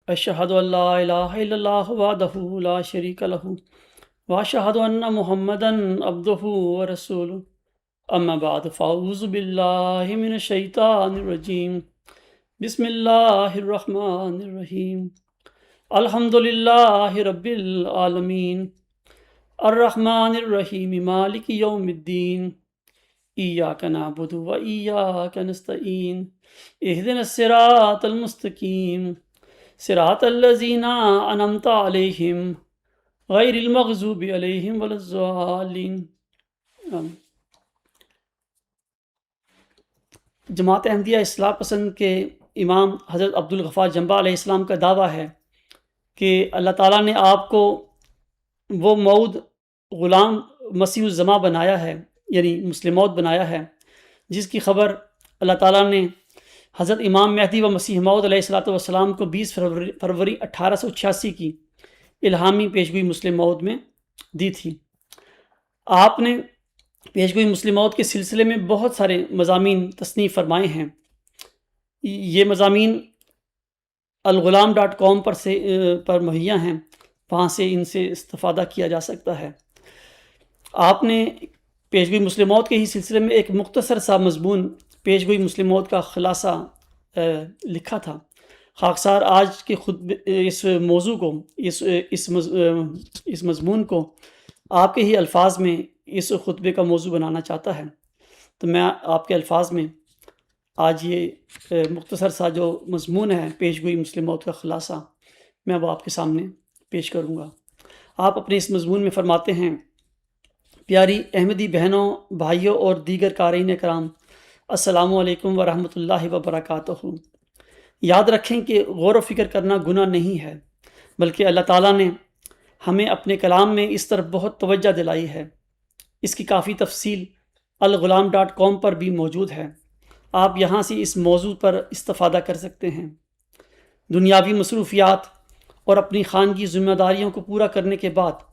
اشہد ان لا الہ الا اللہ وحدہ لا شریک لہ واشہد ان محمدا عبدہ ورسولہ اما بعد فاعوذ باللہ من الشیطان الرجیم بسم اللہ الرحمن الرحیم الحمد للہ رب العالمین الرحمن الرحیم مالک یوم الدین ایاک نعبد و ایاک نستعین اہدنا الصراط المستقیم صراط الذین انعمت علیہم غیر المغضوب علیہم ولا الضالین۔ جماعت احمدیہ اصلاح پسند کے امام حضرت عبدالغفار جنبہ علیہ السلام کا دعویٰ ہے کہ اللہ تعالیٰ نے آپ کو وہ موعود غلام مسیح الزماں بنایا ہے، یعنی مسلم موعود بنایا ہے، جس کی خبر اللہ تعالیٰ نے حضرت امام مہدی و مسیح موعود علیہ السلام کو 20 فروری 1886 کی الہامی پیشگوئی مسلم موعود میں دی تھی۔ آپ نے پیشگوئی مسلم موعود کے سلسلے میں بہت سارے مضامین تصنیف فرمائے ہیں۔ یہ مضامین الغلام.com پر مہیا ہیں، وہاں سے ان سے استفادہ کیا جا سکتا ہے۔ آپ نے پیشگوئی مسلم موعود کے ہی سلسلے میں ایک مختصر سا مضمون پیشگوئی مسلم موعود کا خلاصہ لکھا تھا۔ خاکسار آج کے اس موضوع کو اس مضمون کو آپ کے ہی الفاظ میں اس خطبے کا موضوع بنانا چاہتا ہے، تو میں آپ کے الفاظ میں آج یہ مختصر سا جو مضمون ہے پیشگوئی مسلم موعود کا خلاصہ، میں وہ آپ کے سامنے پیش کروں گا۔ آپ اپنے اس مضمون میں فرماتے ہیں: پیاری احمدی بہنوں، بھائیوں اور دیگر قارئین کرام، السلام علیکم ورحمۃ اللہ وبرکاتہ۔ یاد رکھیں کہ غور و فکر کرنا گناہ نہیں ہے، بلکہ اللہ تعالیٰ نے ہمیں اپنے کلام میں اس طرف بہت توجہ دلائی ہے۔ اس کی کافی تفصیل الغلام.com پر بھی موجود ہے، آپ یہاں سے اس موضوع پر استفادہ کر سکتے ہیں۔ دنیاوی مصروفیات اور اپنی خانگی ذمہ داریوں کو پورا کرنے کے بعد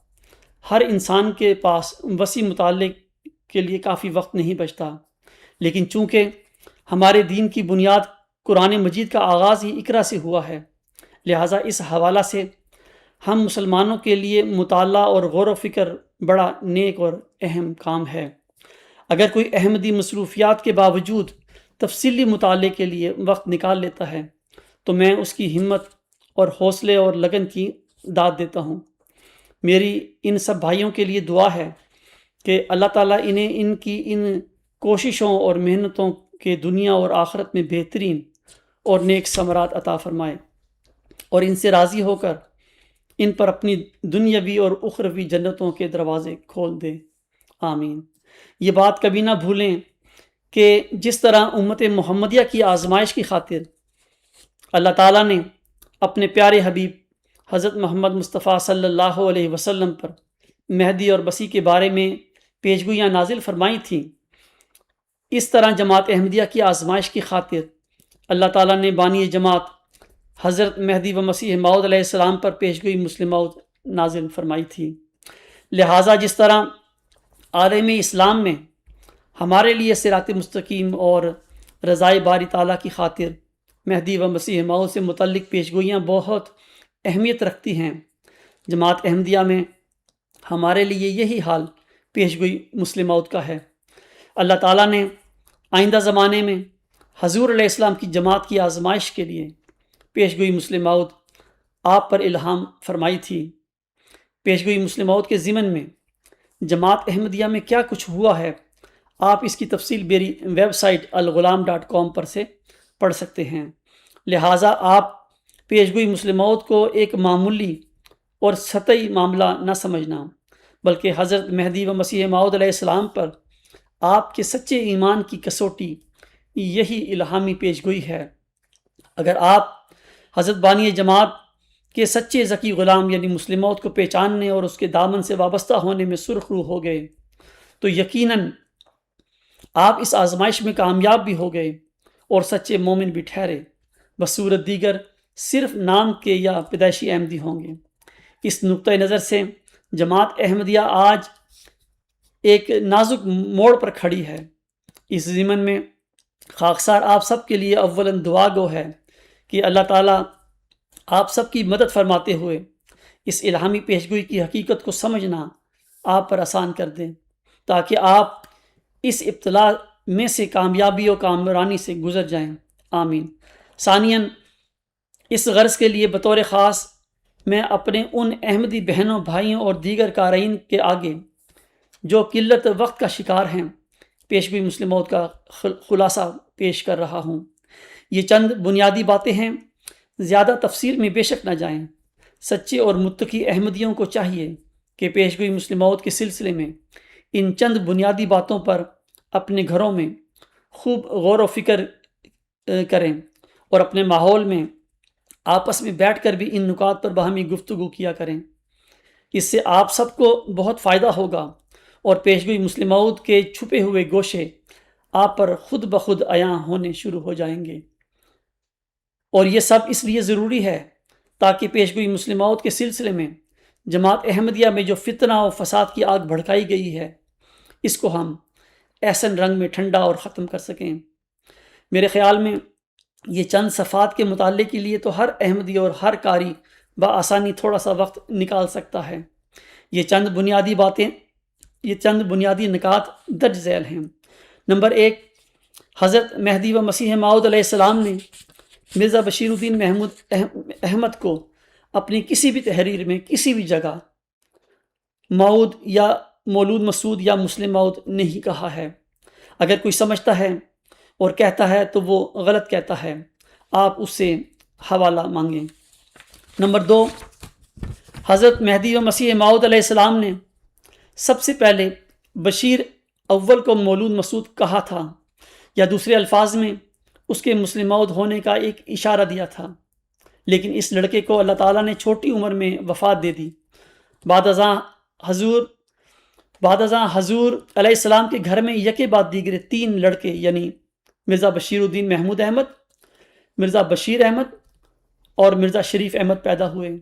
ہر انسان کے پاس وسیع مطالعے کے لیے کافی وقت نہیں بچتا، لیکن چونکہ ہمارے دین کی بنیاد قرآن مجید کا آغاز ہی اقرا سے ہوا ہے، لہٰذا اس حوالہ سے ہم مسلمانوں کے لیے مطالعہ اور غور و فکر بڑا نیک اور اہم کام ہے۔ اگر کوئی احمدی مصروفیات کے باوجود تفصیلی مطالعے کے لیے وقت نکال لیتا ہے تو میں اس کی ہمت اور حوصلے اور لگن کی داد دیتا ہوں۔ میری ان سب بھائیوں کے لیے دعا ہے کہ اللہ تعالیٰ انہیں ان کی ان کوششوں اور محنتوں کے دنیا اور آخرت میں بہترین اور نیک ثمرات عطا فرمائے، اور ان سے راضی ہو کر ان پر اپنی دنیاوی اور اخروی جنتوں کے دروازے کھول دے، آمین۔ یہ بات کبھی نہ بھولیں کہ جس طرح امت محمدیہ کی آزمائش کی خاطر اللہ تعالیٰ نے اپنے پیارے حبیب حضرت محمد مصطفیٰ صلی اللہ علیہ وسلم پر مہدی اور مسیح کے بارے میں پیشگوئیاں نازل فرمائی تھیں، اس طرح جماعت احمدیہ کی آزمائش کی خاطر اللہ تعالیٰ نے بانی جماعت حضرت مہدی و مسیح موعود علیہ السلام پر پیشگوئی مسلم موعود نازل فرمائی تھی۔ لہٰذا جس طرح عالم اسلام میں ہمارے لیے صراط مستقیم اور رضائے باری تعالیٰ کی خاطر مہدی و مسیح موعود سے متعلق پیشگوئیاں بہت اہمیت رکھتی ہیں، جماعت احمدیہ میں ہمارے لیے یہی حال پیشگوئی مسلم موعود کا ہے۔ اللہ تعالیٰ نے آئندہ زمانے میں حضور علیہ السلام کی جماعت کی آزمائش کے لیے پیشگوئی مسلم موعود آپ پر الہام فرمائی تھی۔ پیشگوئی مسلم موعود کے ضمن میں جماعت احمدیہ میں کیا کچھ ہوا ہے، آپ اس کی تفصیل میری ویب سائٹ الغلام.com پر سے پڑھ سکتے ہیں۔ لہٰذا آپ پیشگوئی مسلم موعود کو ایک معمولی اور سطحی معاملہ نہ سمجھنا، بلکہ حضرت مہدی و مسیح موعود علیہ السلام پر آپ کے سچے ایمان کی کسوٹی یہی الہامی پیشگوئی ہے۔ اگر آپ حضرت بانی جماعت کے سچے ذکی غلام یعنی مسلم موعود کو پہچاننے اور اس کے دامن سے وابستہ ہونے میں سرخ رو ہو گئے تو یقیناً آپ اس آزمائش میں کامیاب بھی ہو گئے اور سچے مومن بھی ٹھہرے، بصورت دیگر صرف نام کے یا پیدائشی احمدی ہوں گے۔ اس نقطۂ نظر سے جماعت احمدیہ آج ایک نازک موڑ پر کھڑی ہے۔ اس ضمن میں خاکسار آپ سب کے لیے اولاً دعا گو ہے کہ اللہ تعالیٰ آپ سب کی مدد فرماتے ہوئے اس الہامی پیشگوئی کی حقیقت کو سمجھنا آپ پر آسان کر دیں، تاکہ آپ اس ابتلا میں سے کامیابی و کامرانی سے گزر جائیں، آمین۔ ثانیاً، اس غرض کے لیے بطور خاص میں اپنے ان احمدی بہنوں، بھائیوں اور دیگر قارئین کے آگے جو قلت وقت کا شکار ہیں پیشگوئی مسلم موعود کا خلاصہ پیش کر رہا ہوں۔ یہ چند بنیادی باتیں ہیں، زیادہ تفصیل میں بے شک نہ جائیں۔ سچے اور متقی احمدیوں کو چاہیے کہ پیشگوئی مسلم موعود کے سلسلے میں ان چند بنیادی باتوں پر اپنے گھروں میں خوب غور و فکر کریں اور اپنے ماحول میں آپس میں بیٹھ کر بھی ان نکات پر باہمی گفتگو کیا کریں۔ اس سے آپ سب کو بہت فائدہ ہوگا اور پیشگوئی مسلم موعود کے چھپے ہوئے گوشے آپ پر خود بخود عیاں ہونے شروع ہو جائیں گے، اور یہ سب اس لیے ضروری ہے تاکہ پیشگوئی مسلم موعود کے سلسلے میں جماعت احمدیہ میں جو فتنہ و فساد کی آگ بھڑکائی گئی ہے، اس کو ہم احسن رنگ میں ٹھنڈا اور ختم کر سکیں۔ میرے خیال میں یہ چند صفحات کے مطالعے کے لیے تو ہر احمدی اور ہر قاری بآسانی تھوڑا سا وقت نکال سکتا ہے۔ یہ چند بنیادی نکات درج ذیل ہیں۔ نمبر 1، حضرت مہدی و مسیح موعود علیہ السلام نے مرزا بشیر الدین احمد کو اپنی کسی بھی تحریر میں کسی بھی جگہ موعود یا مولود مسعود یا مسلم موعود نہیں کہا ہے۔ اگر کوئی سمجھتا ہے اور کہتا ہے تو وہ غلط کہتا ہے، آپ اس سے حوالہ مانگیں۔ نمبر 2، حضرت مہدی و مسیح موعود علیہ السلام نے سب سے پہلے بشیر اول کو مولود مسعود کہا تھا، یا دوسرے الفاظ میں اس کے مسلم موعود ہونے کا ایک اشارہ دیا تھا، لیکن اس لڑکے کو اللہ تعالیٰ نے چھوٹی عمر میں وفات دے دی۔ بعد ازاں حضور علیہ السلام کے گھر میں یکے بعد دیگرے 3 لڑکے یعنی مرزا بشیر الدین محمود احمد، مرزا بشیر احمد اور مرزا شریف احمد پیدا ہوئے۔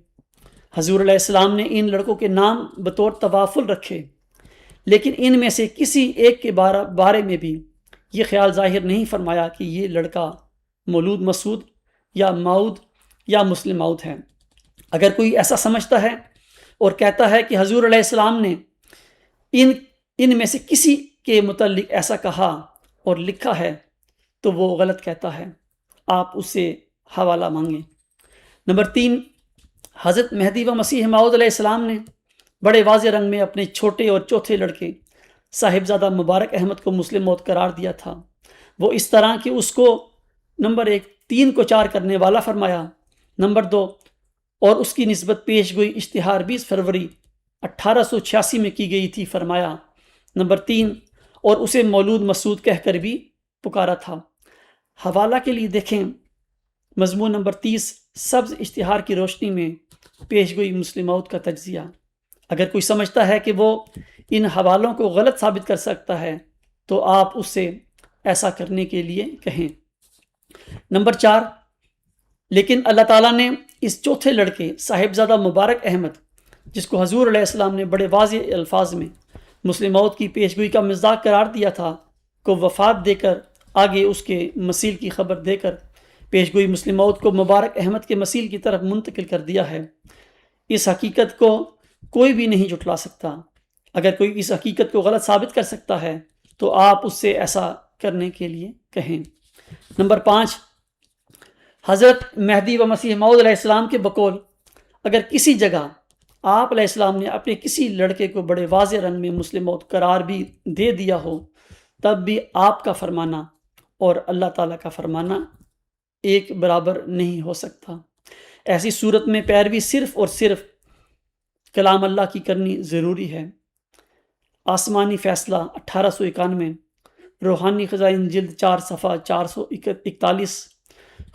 حضور علیہ السلام نے ان لڑکوں کے نام بطور توافل رکھے، لیکن ان میں سے کسی ایک کے بارے میں بھی یہ خیال ظاہر نہیں فرمایا کہ یہ لڑکا مولود مسعود یا موعود یا مسلم موعود ہے۔ اگر کوئی ایسا سمجھتا ہے اور کہتا ہے کہ حضور علیہ السلام نے ان میں سے کسی کے متعلق ایسا کہا اور لکھا ہے تو وہ غلط کہتا ہے، آپ اس سے حوالہ مانگیں۔ نمبر 3، حضرت مہدی و مسیح موعود علیہ السلام نے بڑے واضح رنگ میں اپنے چھوٹے اور چوتھے لڑکے صاحبزادہ مبارک احمد کو مسلم موعود قرار دیا تھا۔ وہ اس طرح کہ اس کو نمبر 1 3 کو 4 کرنے والا فرمایا، نمبر 2 اور اس کی نسبت پیش گوئی اشتہار 20 فروری 1886 میں کی گئی تھی فرمایا، نمبر 3 اور اسے مولود مسعود کہہ کر بھی پکارا تھا۔ حوالہ کے لیے دیکھیں مضمون نمبر 30 سبز اشتہار کی روشنی میں پیش گوئی مسلم موعود کا تجزیہ۔ اگر کوئی سمجھتا ہے کہ وہ ان حوالوں کو غلط ثابت کر سکتا ہے تو آپ اس سے ایسا کرنے کے لیے کہیں۔ نمبر 4، لیکن اللہ تعالیٰ نے اس چوتھے لڑکے صاحبزادہ مبارک احمد، جس کو حضور علیہ السلام نے بڑے واضح الفاظ میں مسلم موعود کی پیشگوئی کا مصداق قرار دیا تھا، کو وفات دے کر آگے اس کے مسیل کی خبر دے کر پیشگوئی مسلم موعود کو مبارک احمد کے مسیل کی طرف منتقل کر دیا ہے۔ اس حقیقت کو کوئی بھی نہیں جھٹلا سکتا۔ اگر کوئی اس حقیقت کو غلط ثابت کر سکتا ہے تو آپ اس سے ایسا کرنے کے لیے کہیں۔ نمبر 5، حضرت مہدی و مسیح موعود علیہ السلام کے بقول اگر کسی جگہ آپ علیہ السلام نے اپنے کسی لڑکے کو بڑے واضح رنگ میں مسلم موعود قرار بھی دے دیا ہو، تب بھی آپ کا فرمانا اور اللہ تعالیٰ کا فرمانا ایک برابر نہیں ہو سکتا۔ ایسی صورت میں پیروی صرف اور صرف کلام اللہ کی کرنی ضروری ہے۔ آسمانی فیصلہ 1891، روحانی خزائن جلد 4 صفحہ 441،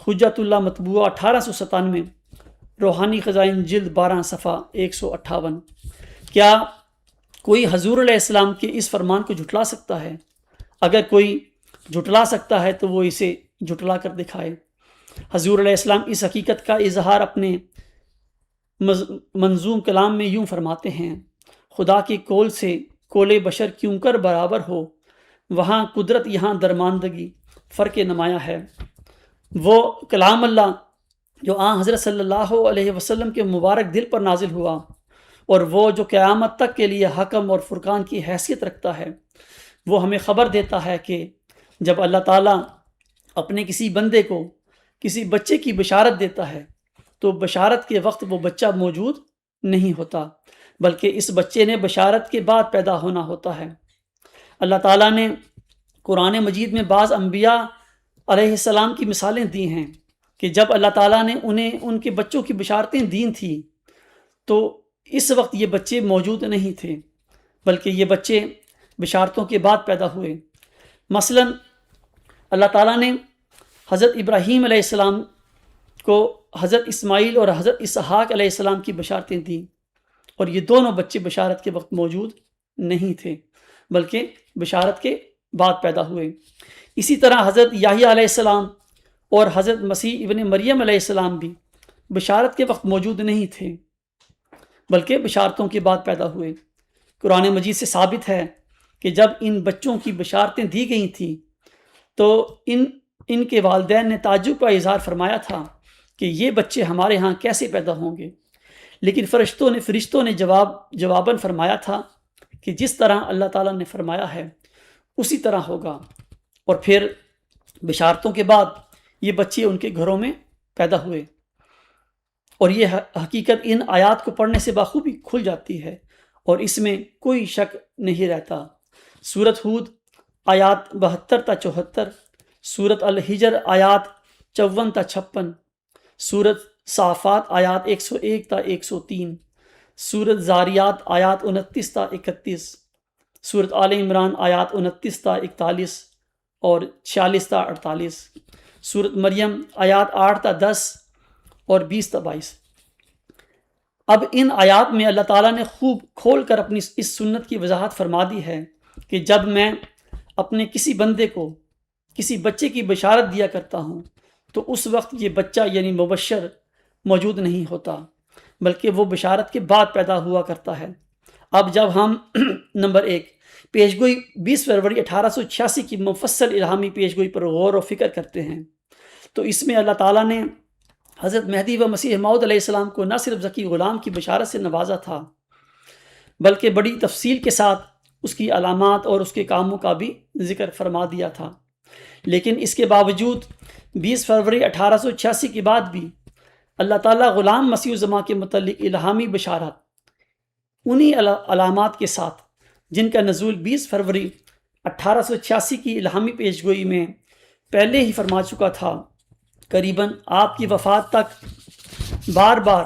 حجت اللہ مطبوعہ 1897، روحانی خزائن جلد 12 صفحہ 158۔ کیا کوئی حضور علیہ السلام کے اس فرمان کو جھٹلا سکتا ہے؟ اگر کوئی جھٹلا سکتا ہے تو وہ اسے جھٹلا کر دکھائے۔ حضور علیہ السلام اس حقیقت کا اظہار اپنے منظوم کلام میں یوں فرماتے ہیں، خدا کے قول سے قول بشر کیوں کر برابر ہو، وہاں قدرت یہاں درماندگی فرق نمایاں ہے۔ وہ کلام اللہ جو آن حضرت صلی اللہ علیہ وسلم کے مبارک دل پر نازل ہوا، اور وہ جو قیامت تک کے لیے حکم اور فرقان کی حیثیت رکھتا ہے، وہ ہمیں خبر دیتا ہے کہ جب اللہ تعالیٰ اپنے کسی بندے کو کسی بچے کی بشارت دیتا ہے تو بشارت کے وقت وہ بچہ موجود نہیں ہوتا، بلکہ اس بچے نے بشارت کے بعد پیدا ہونا ہوتا ہے۔ اللہ تعالیٰ نے قرآن مجید میں بعض انبیاء علیہ السلام کی مثالیں دی ہیں کہ جب اللہ تعالیٰ نے انہیں ان کے بچوں کی بشارتیں دی تھیں تو اس وقت یہ بچے موجود نہیں تھے، بلکہ یہ بچے بشارتوں کے بعد پیدا ہوئے۔ مثلا اللہ تعالیٰ نے حضرت ابراہیم علیہ السلام کو حضرت اسماعیل اور حضرت اسحاق علیہ السلام کی بشارتیں دیں، اور یہ دونوں بچے بشارت کے وقت موجود نہیں تھے، بلکہ بشارت کے بعد پیدا ہوئے۔ اسی طرح حضرت یحییٰ علیہ السلام اور حضرت مسیح ابن مریم علیہ السلام بھی بشارت کے وقت موجود نہیں تھے، بلکہ بشارتوں کے بعد پیدا ہوئے۔ قرآن مجید سے ثابت ہے کہ جب ان بچوں کی بشارتیں دی گئی تھیں تو ان کے والدین نے تعجب کا اظہار فرمایا تھا کہ یہ بچے ہمارے ہاں کیسے پیدا ہوں گے، لیکن فرشتوں نے جواباً فرمایا تھا کہ جس طرح اللہ تعالیٰ نے فرمایا ہے اسی طرح ہوگا، اور پھر بشارتوں کے بعد یہ بچے ان کے گھروں میں پیدا ہوئے۔ اور یہ حقیقت ان آیات کو پڑھنے سے بخوبی کھل جاتی ہے اور اس میں کوئی شک نہیں رہتا۔ سورۃ ہود آیات 72 تا 74، سورۃ الحجر آیات 54 تا 56، سورۃ صافات آیات 101 تا 103، سورۃ زاریات آیات 29 تا 31، سورۃ آل عمران آیات 29 تا 41 اور 46 تا 48، سورۃ مریم آیات 8 تا 10 اور 20 تا 22۔ اب ان آیات میں اللہ تعالیٰ نے خوب کھول کر اپنی اس سنت کی وضاحت فرما دی ہے کہ جب میں اپنے کسی بندے کو کسی بچے کی بشارت دیا کرتا ہوں تو اس وقت یہ بچہ یعنی مبشر موجود نہیں ہوتا، بلکہ وہ بشارت کے بعد پیدا ہوا کرتا ہے۔ اب جب ہم نمبر 1 پیشگوئی 20 فروری 1886 کی مفصل الہامی پیشگوئی پر غور و فکر کرتے ہیں تو اس میں اللہ تعالیٰ نے حضرت مہدی و مسیح موعود علیہ السلام کو نہ صرف ذکی غلام کی بشارت سے نوازا تھا بلکہ بڑی تفصیل کے ساتھ اس کی علامات اور اس کے کاموں کا بھی ذکر فرما دیا تھا۔ لیکن اس کے باوجود 20 فروری 1886 کے بعد بھی اللہ تعالیٰ غلام مسیح الزماں کے متعلق الہامی بشارت انہی علامات کے ساتھ جن کا نزول 20 فروری 1886 کی الہامی پیشگوئی میں پہلے ہی فرما چکا تھا، قریباً آپ کی وفات تک بار بار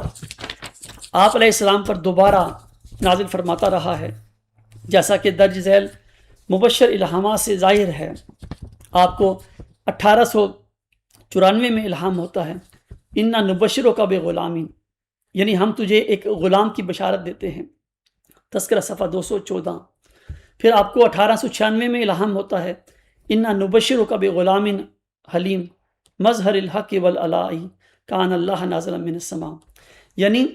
آپ علیہ السلام پر دوبارہ نازل فرماتا رہا ہے، جیسا کہ درج ذیل مبشر الہامات سے ظاہر ہے۔ آپ کو 1894 میں الہام ہوتا ہے، اِنَّا نُبَشِّرُکَ بِغُلَامٍ، یعنی ہم تجھے ایک غلام کی بشارت دیتے ہیں، تذکرہ صفحہ 214۔ پھر آپ کو 1896 میں الہام ہوتا ہے، اِنَّا نُبَشِّرُکَ بِغُلَامٍ حلیم مظہر الحق والعلاء کان اللہ نازلا من السماء، یعنی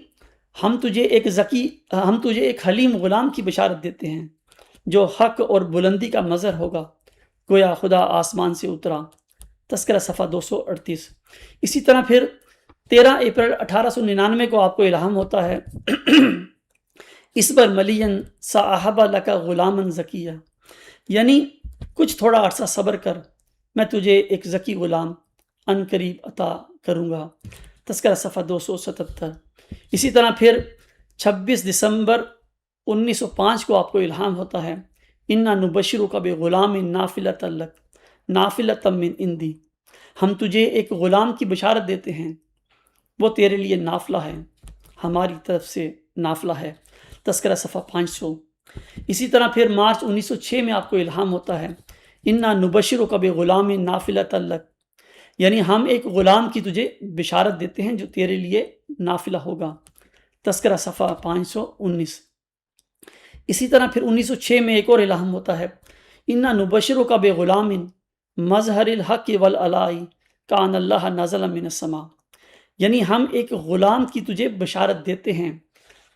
ہم تجھے ایک حلیم غلام کی بشارت دیتے ہیں جو حق اور بلندی کا مظہر ہوگا، گویا خدا آسمان سے اترا، تذکرہ صفحہ 238۔ اسی طرح پھر 13 اپریل 1899 کو آپ کو الہام ہوتا ہے، اصبر ملین صاحب لک غلاما زکیہ، یعنی کچھ تھوڑا عرصہ صبر کر، میں تجھے ایک ذکی غلام ان قریب عطا کروں گا، تذکرہ صفحہ 277۔ اسی طرح پھر 26 دسمبر 1905 کو آپ کو الہام ہوتا ہے، اِنَّا نُبَشِّرُکَ بِغُلَامٍ نَافِلَةً لَكَ نَافِلَةً مِّنْ عِنْدِی، ہم تجھے ایک غلام کی بشارت دیتے ہیں، وہ تیرے لیے نافلہ ہے، ہماری طرف سے نافلہ ہے، تذکرہ صفحہ 500۔ اسی طرح پھر مارچ 1906 میں آپ کو الہام ہوتا ہے، اِنَّا نُبَشِّرُکَ بِغُلَامٍ نَافِلَةً لَكَ، یعنی ہم ایک غلام کی تجھے بشارت دیتے ہیں جو تیرے لیے نافلہ ہوگا، تذکرہ صفحہ 519۔ اسی طرح پھر 1906 میں ایک اور الہام ہوتا ہے، اِنَّا نُبَشِّرُکَ بِغُلَامٍ مظہر الحق والعلاء کان اللہ نازل من السماء، یعنی ہم ایک غلام کی تجھے بشارت دیتے ہیں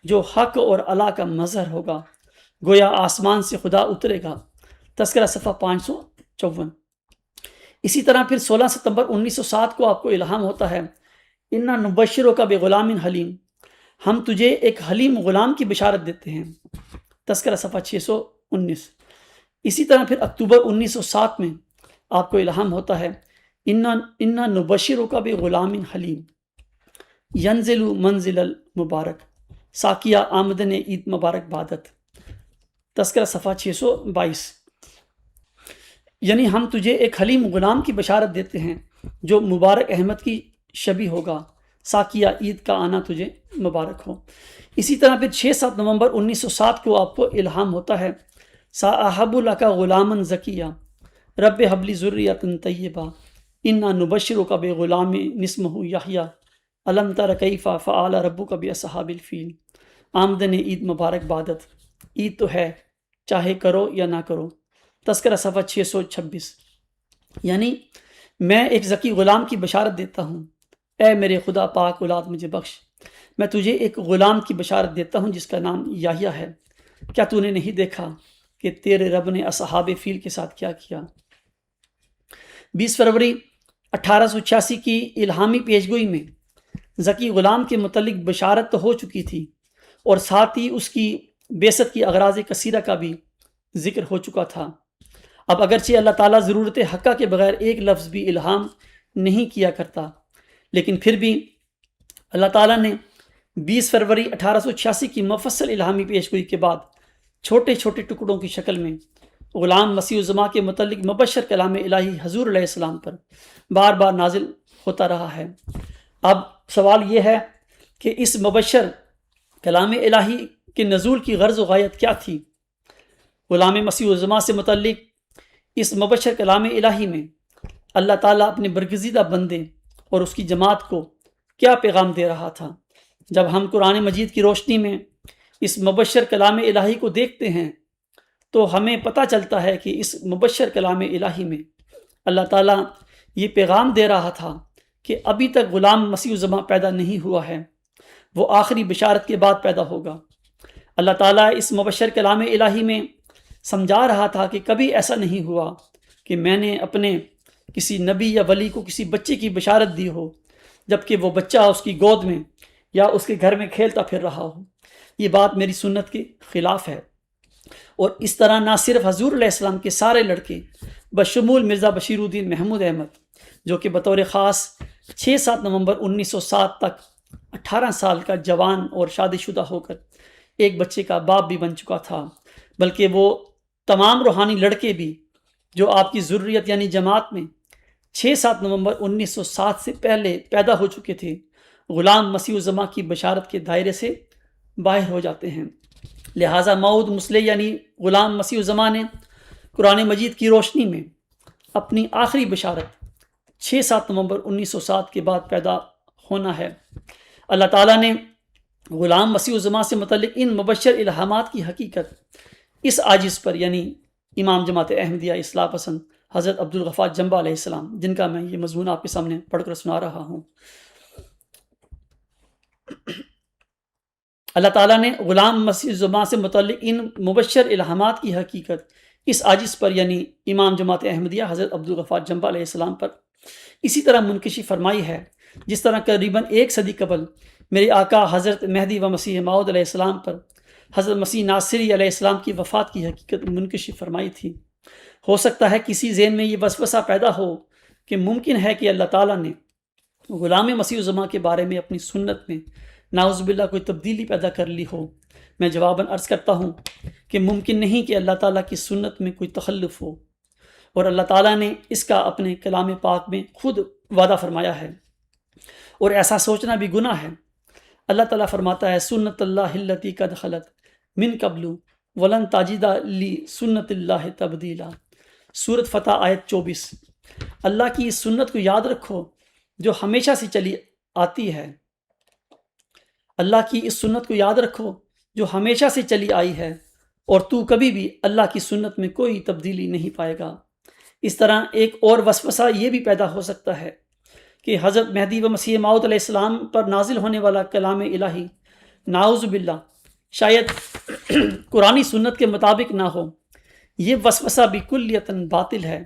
جو حق اور علا کا مظہر ہوگا، گویا آسمان سے خدا اترے گا، تذکرہ صفحہ 554۔ اسی طرح پھر 16 ستمبر 1907 کو آپ کو الہام ہوتا ہے، انا نبشرک بغلام حلیم، ہم تجھے ایک حلیم غلام کی بشارت دیتے ہیں۔ تذکرہ صفحہ 619۔ اسی طرح پھر اکتوبر 1907 میں آپ کو الہام ہوتا ہے، انا نبشرک بغلام حلیم ینزل منزل المبارک ساکیہ آمدن عید مبارک بادت۔ تذکرہ صفحہ 622۔ یعنی ہم تجھے ایک حلیم غلام کی بشارت دیتے ہیں جو مبارک احمد کی شبیہ ہوگا، ساکیہ عید کا آنا تجھے مبارک ہو۔ اسی طرح پھر 6-7 نومبر 1907 کو آپ کو الہام ہوتا ہے، ساحب لک غلاما زکیہ رب حب لی ذریۃ طیبہ انا نبشرک بغلام اسمہ یحییٰ الم تر کیف فعل ربک باصحاب الفیل۔ آمدن عید مبارک بادت، عید تو ہے چاہے کرو یا نہ کرو۔ تذکرہ صفحہ 626۔ یعنی میں ایک ذکی غلام کی بشارت دیتا ہوں، اے میرے خدا پاک اولاد مجھے بخش، میں تجھے ایک غلام کی بشارت دیتا ہوں جس کا نام یحییٰ ہے۔ کیا تو نے نہیں دیکھا کہ تیرے رب نے اصحاب فیل کے ساتھ کیا کیا؟ 20 فروری 1886 کی الہامی پیشگوئی میں ذکی غلام کے متعلق بشارت تو ہو چکی تھی، اور ساتھ ہی اس کی بعثت کی اغراض کثیرہ کا بھی ذکر ہو چکا تھا۔ اب اگرچہ اللہ تعالیٰ ضرورت حقہ کے بغیر ایک لفظ بھی الہام نہیں کیا کرتا، لیکن پھر بھی اللہ تعالیٰ نے 20 فروری 1886 کی مفصل الہامی پیشگوئی کے بعد چھوٹے چھوٹے ٹکڑوں کی شکل میں غلام مسیح الزماں کے متعلق مبشر کلام الہی حضور علیہ السلام پر بار بار نازل ہوتا رہا ہے۔ اب سوال یہ ہے کہ اس مبشر کلام الہی کے نزول کی غرض و غایت کیا تھی؟ غلام مسیح الزماں سے متعلق اس مبشر کلام الہی میں اللہ تعالیٰ اپنے برگزیدہ بندے اور اس کی جماعت کو کیا پیغام دے رہا تھا؟ جب ہم قرآن مجید کی روشنی میں اس مبشر کلام الہی کو دیکھتے ہیں تو ہمیں پتہ چلتا ہے کہ اس مبشر کلام الہی میں اللہ تعالیٰ یہ پیغام دے رہا تھا کہ ابھی تک غلام مسیح الزماں پیدا نہیں ہوا ہے، وہ آخری بشارت کے بعد پیدا ہوگا۔ اللہ تعالیٰ اس مبشر کلام الہی میں سمجھا رہا تھا کہ کبھی ایسا نہیں ہوا کہ میں نے اپنے کسی نبی یا ولی کو کسی بچے کی بشارت دی ہو جبکہ وہ بچہ اس کی گود میں یا اس کے گھر میں کھیلتا پھر رہا ہو۔ یہ بات میری سنت کے خلاف ہے۔ اور اس طرح نہ صرف حضور علیہ السلام کے سارے لڑکے بشمول مرزا بشیر الدین محمود احمد، جو کہ بطور خاص 6-7 نومبر 1907 تک 18 سال کا جوان اور شادی شدہ ہو کر ایک بچے کا باپ بھی بن چکا تھا، بلکہ وہ تمام روحانی لڑکے بھی جو آپ کی ذریت یعنی جماعت میں 6-7 نومبر 1907 سے پہلے پیدا ہو چکے تھے، غلام مسیح الزماں کی بشارت کے دائرے سے باہر ہو جاتے ہیں۔ لہٰذا موعود مسلح یعنی غلام مسیح الزماں نے قرآن مجید کی روشنی میں اپنی آخری بشارت 6-7 نومبر 1907 کے بعد پیدا ہونا ہے۔ اللہ تعالیٰ نے غلام مسیح الزماں سے متعلق ان مبشر الہامات کی حقیقت اس عاجز پر یعنی امام جماعت احمدیہ اصلاح پسند حضرت عبدالغفار جنبہ علیہ السلام، جن کا میں یہ مضمون آپ کے سامنے پڑھ کر سنا رہا ہوں، اللہ تعالیٰ نے غلام مسیح الزماں سے متعلق ان مبشر الہامات کی حقیقت اس عاجز پر یعنی امام جماعت احمدیہ حضرت عبدالغفار جنبہ علیہ السلام پر اسی طرح منکشف فرمائی ہے جس طرح قریباً 1 صدی قبل میرے آقا حضرت مہدی و مسیح موعود علیہ السلام پر حضرت مسیح ناصری علیہ السلام کی وفات کی حقیقت منکشف فرمائی تھی۔ ہو سکتا ہے کسی ذہن میں یہ وسوسہ پیدا ہو کہ ممکن ہے کہ اللہ تعالیٰ نے غلام مسیح الزماں کے بارے میں اپنی سنت میں نعوذ باللہ کوئی تبدیلی پیدا کر لی ہو۔ میں جواباً عرض کرتا ہوں کہ ممکن نہیں کہ اللہ تعالیٰ کی سنت میں کوئی تخلف ہو، اور اللہ تعالیٰ نے اس کا اپنے کلام پاک میں خود وعدہ فرمایا ہے، اور ایسا سوچنا بھی گناہ ہے۔ اللہ تعالیٰ فرماتا ہے سنت اللہ التی قد خلت من قبل ولن تجد لسنت اللہ تبدیلا۔ سورۃ فتح آیت 24۔ اللہ کی اس سنت کو یاد رکھو جو ہمیشہ سے چلی آتی ہے، اللہ کی اس سنت کو یاد رکھو جو ہمیشہ سے چلی آئی ہے، اور تو کبھی بھی اللہ کی سنت میں کوئی تبدیلی نہیں پائے گا۔ اس طرح ایک اور وسوسہ یہ بھی پیدا ہو سکتا ہے کہ حضرت مہدی و مسیح موعود علیہ السلام پر نازل ہونے والا کلام الہی نعوذ باللہ شاید قرآنی سنت کے مطابق نہ ہو۔ یہ وسوسہ بھی کلیتاً باطل ہے۔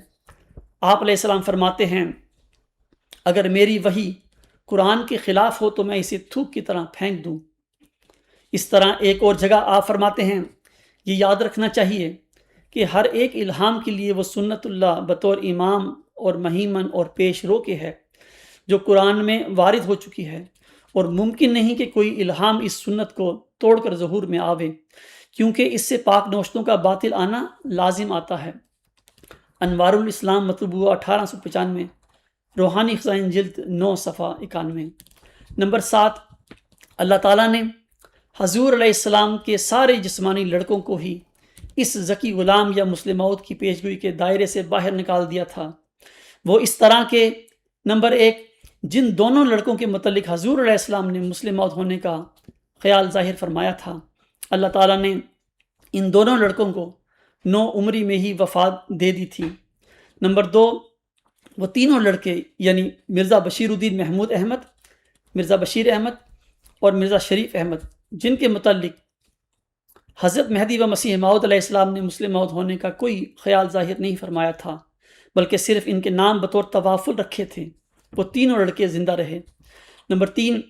آپ علیہ السلام فرماتے ہیں اگر میری وحی قرآن کے خلاف ہو تو میں اسے تھوک کی طرح پھینک دوں۔ اس طرح ایک اور جگہ آپ فرماتے ہیں، یہ یاد رکھنا چاہیے کہ ہر ایک الہام کے لیے وہ سنت اللہ بطور امام اور مہیمن اور پیش رو کے ہے جو قرآن میں وارد ہو چکی ہے، اور ممکن نہیں کہ کوئی الہام اس سنت کو توڑ کر ظہور میں آوے، کیونکہ اس سے پاک نوشتوں کا باطل آنا لازم آتا ہے۔ انوار الاسلام مطبوعہ 1895، روحانی خزائن جلد 9 صفحہ 91۔ نمبر 7، اللہ تعالیٰ نے حضور علیہ السلام کے سارے جسمانی لڑکوں کو ہی اس ذکی غلام یا مسلم موعود کی پیشگوئی کے دائرے سے باہر نکال دیا تھا۔ وہ اس طرح کے نمبر 1، جن دونوں لڑکوں کے متعلق حضور علیہ السلام نے مسلم موعود ہونے کا خیال ظاہر فرمایا تھا، اللہ تعالیٰ نے ان دونوں لڑکوں کو 9 عمری میں ہی وفات دے دی تھی۔ نمبر 2، وہ تینوں لڑکے یعنی مرزا بشیر الدین محمود احمد، مرزا بشیر احمد اور مرزا شریف احمد، جن کے متعلق حضرت مہدی و مسیح موعود علیہ السلام نے مسلم موعود ہونے کا کوئی خیال ظاہر نہیں فرمایا تھا، بلکہ صرف ان کے نام بطور توافل رکھے تھے، وہ تینوں لڑکے زندہ رہے۔ نمبر 3،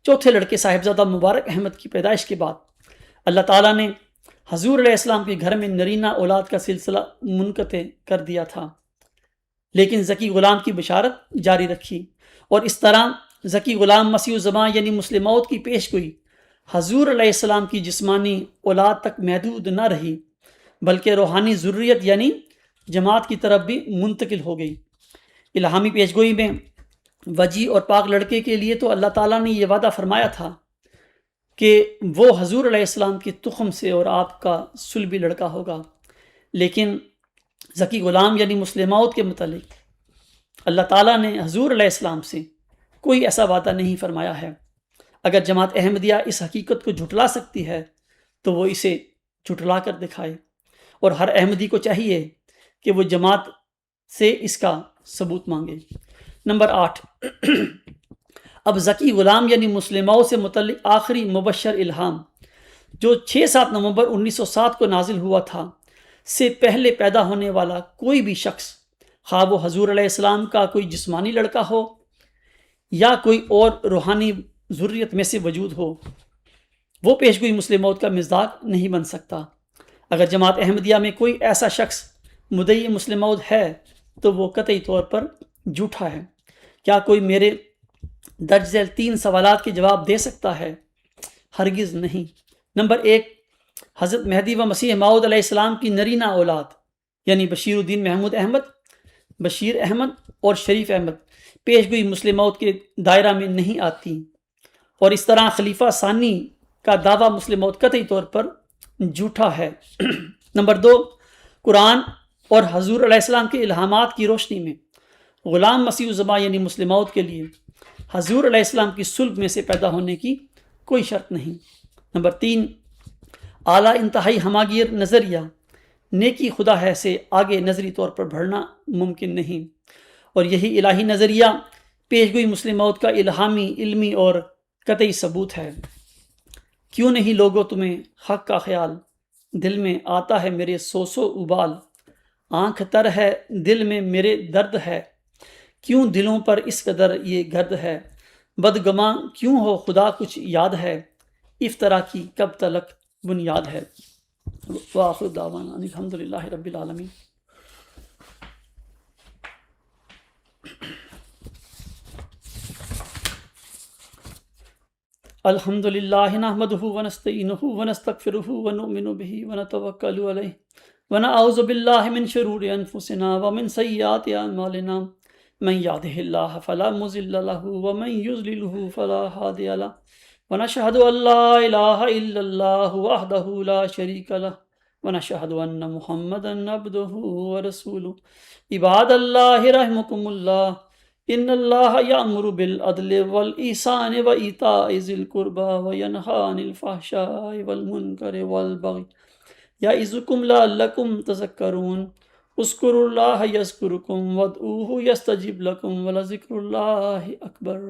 چوتھے لڑکے صاحبزادہ مبارک احمد کی پیدائش کے بعد اللہ تعالیٰ نے حضور علیہ السلام کے گھر میں نرینہ اولاد کا سلسلہ منقطع کر دیا تھا، لیکن ذکی غلام کی بشارت جاری رکھی، اور اس طرح ذکی غلام مسیح الزمان یعنی مسلم موعود کی پیشگوئی حضور علیہ السلام کی جسمانی اولاد تک محدود نہ رہی، بلکہ روحانی ذریت یعنی جماعت کی طرف بھی منتقل ہو گئی۔ الہامی پیشگوئی میں وجی اور پاک لڑکے کے لیے تو اللہ تعالیٰ نے یہ وعدہ فرمایا تھا کہ وہ حضور علیہ السلام کی تخم سے اور آپ کا صلبی لڑکا ہوگا، لیکن ذکی غلام یعنی مسلم موعود کے متعلق اللہ تعالیٰ نے حضور علیہ السلام سے کوئی ایسا وعدہ نہیں فرمایا ہے۔ اگر جماعت احمدیہ اس حقیقت کو جھٹلا سکتی ہے تو وہ اسے جھٹلا کر دکھائے، اور ہر احمدی کو چاہیے کہ وہ جماعت سے اس کا ثبوت مانگے۔ نمبر 8، اب ذکی غلام یعنی مسلم موعود سے متعلق آخری مبشر الہام جو 6-7 نومبر 1907 کو نازل ہوا تھا سے پہلے پیدا ہونے والا کوئی بھی شخص، خواہ وہ حضور علیہ السلام کا کوئی جسمانی لڑکا ہو یا کوئی اور روحانی ذریت میں سے وجود ہو، وہ پیشگوئی مسلم موعود کا مصداق نہیں بن سکتا۔ اگر جماعت احمدیہ میں کوئی ایسا شخص مدعی مسلم موعود ہے تو وہ قطعی طور پر جھوٹا ہے۔ کیا کوئی میرے درج ذیل 3 سوالات کے جواب دے سکتا ہے؟ ہرگز نہیں۔ نمبر 1، حضرت مہدی و مسیح موعود علیہ السلام کی نرینہ اولاد یعنی بشیر الدین محمود احمد، بشیر احمد اور شریف احمد پیشگوئی مسلم موعود کے دائرہ میں نہیں آتی، اور اس طرح خلیفہ ثانی کا دعویٰ مسلم موعود قطعی طور پر جھوٹا ہے۔ نمبر 2، قرآن اور حضور علیہ السلام کے الہامات کی روشنی میں غلام مسیح الزمان یعنی مسلم موعود کے لیے حضور علیہ السلام کی صلب میں سے پیدا ہونے کی کوئی شرط نہیں۔ نمبر 3، اعلیٰ انتہائی ہماگیر نظریہ نیکی خدا ہے سے آگے نظری طور پر بڑھنا ممکن نہیں، اور یہی الہی نظریہ پیشگوئی مسلم موعود کا الہامی، علمی اور قطعی ثبوت ہے۔ کیوں نہیں لوگوں تمہیں حق کا خیال دل میں آتا ہے میرے سو ابال، آنکھ تر ہے دل میں میرے درد ہے، کیوں دلوں پر اس قدر یہ گرد ہے، بدگماں کیوں ہو خدا کچھ یاد ہے، افطرا کی کب تلک بنیاد ہے۔ وآخر دعوانا ان الحمدللہ رب العالمین۔ الحمد للہ نحمدہ ونستعینہ ونستغفرہ ونؤمن بہ ونتوکل علیہ ونعوذ باللہ من شرور انفسنا ومن سیئات اعمالنا، من یہدہ اللہ فلا مضل لہ ومن یضللہ فلا ہادی لہ، ونشہد ان لا الہ الا اللہ وحدہ لا شریک لہ، ونشہد ان محمدا عبدہ ورسولہ۔ عباد اللہ رحمکم اللہ، ان اللہ یأمر بالعدل والإحسان وإیتاء ذی القربى وینہی عن الفحشاء والمنکر والبغی یعظکم لعلکم تذکرون۔ اذکروا اللہ یذکرکم وادعوہ یستجب لکم ولذکر اللہ اکبر۔